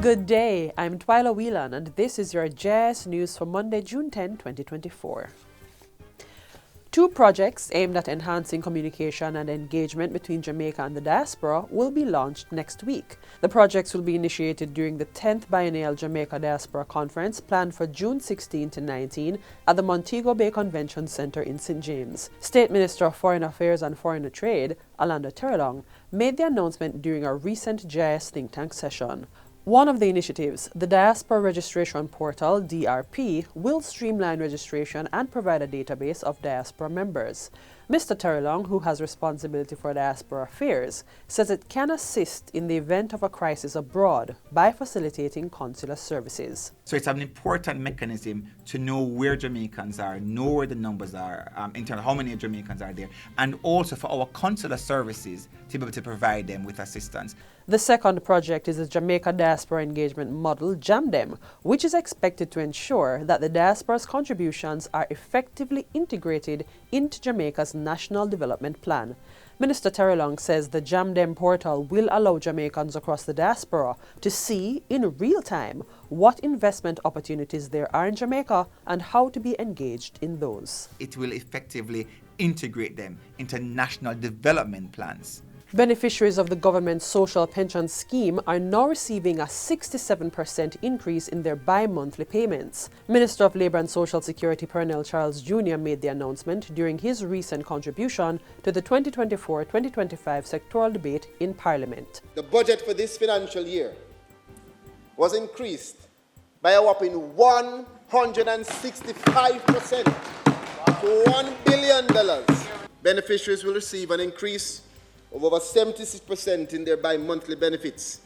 Good day, I'm Twyla Whelan and this is your JIS news for Monday, June 10, 2024. Two projects aimed at enhancing communication and engagement between Jamaica and the diaspora will be launched next week. The projects will be initiated during the 10th Biennial Jamaica Diaspora Conference planned for June 16 to 19 at the Montego Bay Convention Center in St. James. State Minister of Foreign Affairs and Foreign Trade, Alanda Terrelong, made the announcement during a recent JIS think tank session. One of the initiatives, the Diaspora Registration Portal, DRP, will streamline registration and provide a database of diaspora members. Mr. Terrelong, who has responsibility for diaspora affairs, says it can assist in the event of a crisis abroad by facilitating consular services. So it's an important mechanism to know where Jamaicans are, know where the numbers are, in terms of how many Jamaicans are there, and also for our consular services to be able to provide them with assistance. The second project is the Jamaica Diaspora Engagement Model, JAMDEM, which is expected to ensure that the diaspora's contributions are effectively integrated into Jamaica's National Development Plan. Minister Terrelong says the JAMDEM portal will allow Jamaicans across the diaspora to see in real time what investment opportunities there are in Jamaica and how to be engaged in those. It will effectively integrate them into national development plans. Beneficiaries of the government's social pension scheme are now receiving a 67% increase in their bi-monthly payments. Minister of Labour and Social Security Pernell Charles Jr. made the announcement during his recent contribution to the 2024-2025 sectoral debate in Parliament. The budget for this financial year was increased by a whopping 165% to $1 billion. Beneficiaries will receive an increase of over 76% in their bi-monthly benefits,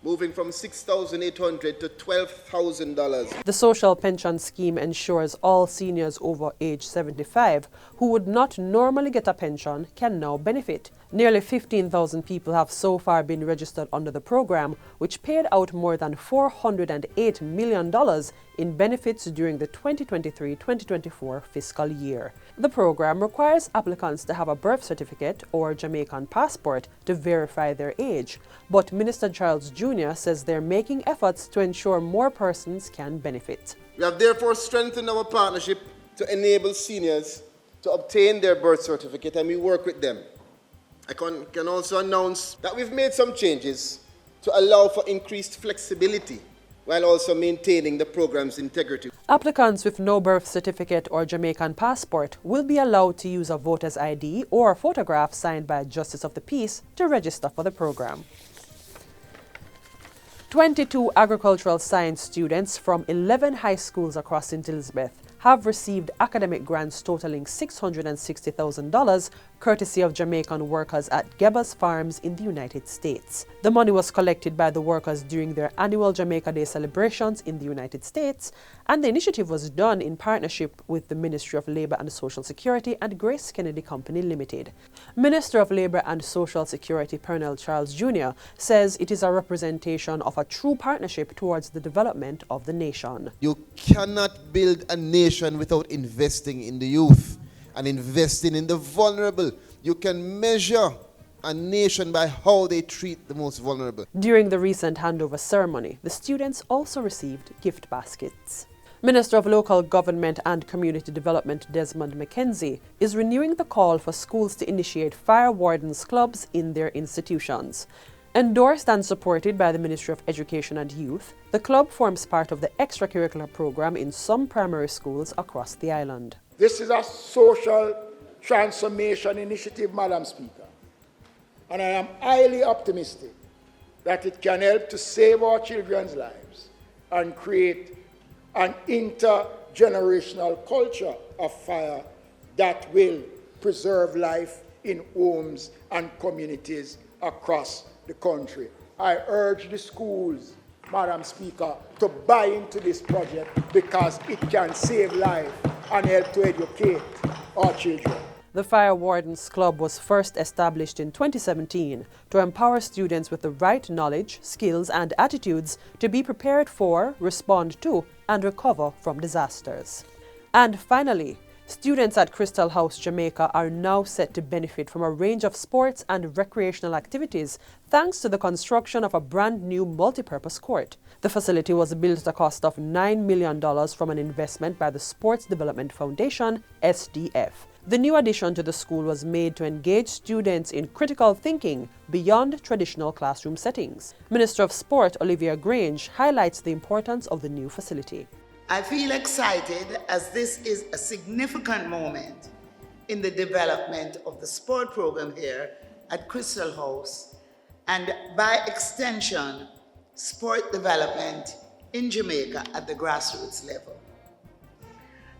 moving from $6,800 to $12,000. The social pension scheme ensures all seniors over age 75 who would not normally get a pension can now benefit. Nearly 15,000 people have so far been registered under the program, which paid out more than $408 million in benefits during the 2023-2024 fiscal year. The program requires applicants to have a birth certificate or Jamaican passport to verify their age, but Minister Charles Jr. says they're making efforts to ensure more persons can benefit. We have therefore strengthened our partnership to enable seniors to obtain their birth certificate, and we work with them. I can also announce that we've made some changes to allow for increased flexibility while also maintaining the program's integrity. Applicants with no birth certificate or Jamaican passport will be allowed to use a voter's ID or a photograph signed by a Justice of the Peace to register for the program. 22 agricultural science students from 11 high schools across St. Elizabeth have received academic grants totaling $660,000 courtesy of Jamaican workers at Gebbers Farms in the United States. The money was collected by the workers during their annual Jamaica Day celebrations in the United States, and the initiative was done in partnership with the Ministry of Labour and Social Security and Grace Kennedy Company Limited. Minister of Labour and Social Security Pernell Charles Jr. says it is a representation of a true partnership towards the development of the nation. You cannot build a nation without investing in the youth and investing in the vulnerable. You can measure a nation by how they treat the most vulnerable. During the recent handover ceremony, the students also received gift baskets. Minister of Local Government and Community Development Desmond McKenzie is renewing the call for schools to initiate fire wardens clubs in their institutions. Endorsed and supported by the Ministry of Education and Youth, the club forms part of the extracurricular program in some primary schools across the island. This is a social transformation initiative, Madam Speaker, and I am highly optimistic that it can help to save our children's lives and create an intergenerational culture of fire that will preserve life in homes and communities across the country. I urge the schools, Madam Speaker, to buy into this project because it can save life and help to educate our children. The Fire Wardens Club was first established in 2017 to empower students with the right knowledge, skills and attitudes to be prepared for, respond to and recover from disasters. And finally, Students at Crystal House, Jamaica are now set to benefit from a range of sports and recreational activities thanks to the construction of a brand new multi-purpose court. The facility was built at a cost of $9 million from an investment by the Sports Development Foundation, SDF. The new addition to the school was made to engage students in critical thinking beyond traditional classroom settings. Minister of Sport Olivia Grange highlights the importance of the new facility. I feel excited as this is a significant moment in the development of the sport program here at Crystal House and by extension, sport development in Jamaica at the grassroots level.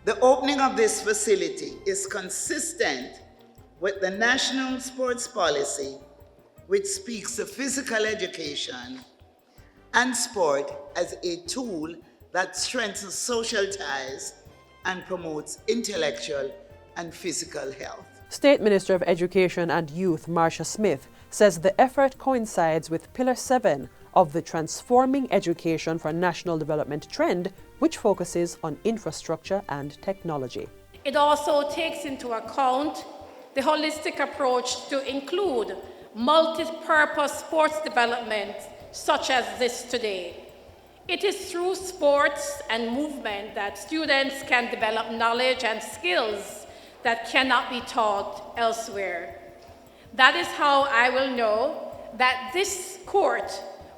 The opening of this facility is consistent with the National Sports Policy, which speaks of physical education and sport as a tool that strengthens social ties and promotes intellectual and physical health. State Minister of Education and Youth Marcia Smith says the effort coincides with Pillar 7 of the Transforming Education for National Development trend, which focuses on infrastructure and technology. It also takes into account the holistic approach to include multi-purpose sports development such as this today. It is through sports and movement that students can develop knowledge and skills that cannot be taught elsewhere. That is how I will know that this court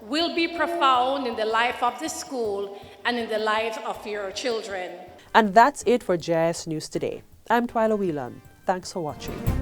will be profound in the life of the school and in the lives of your children. And that's it for JIS News Today. I'm Twyla Whelan. Thanks for watching.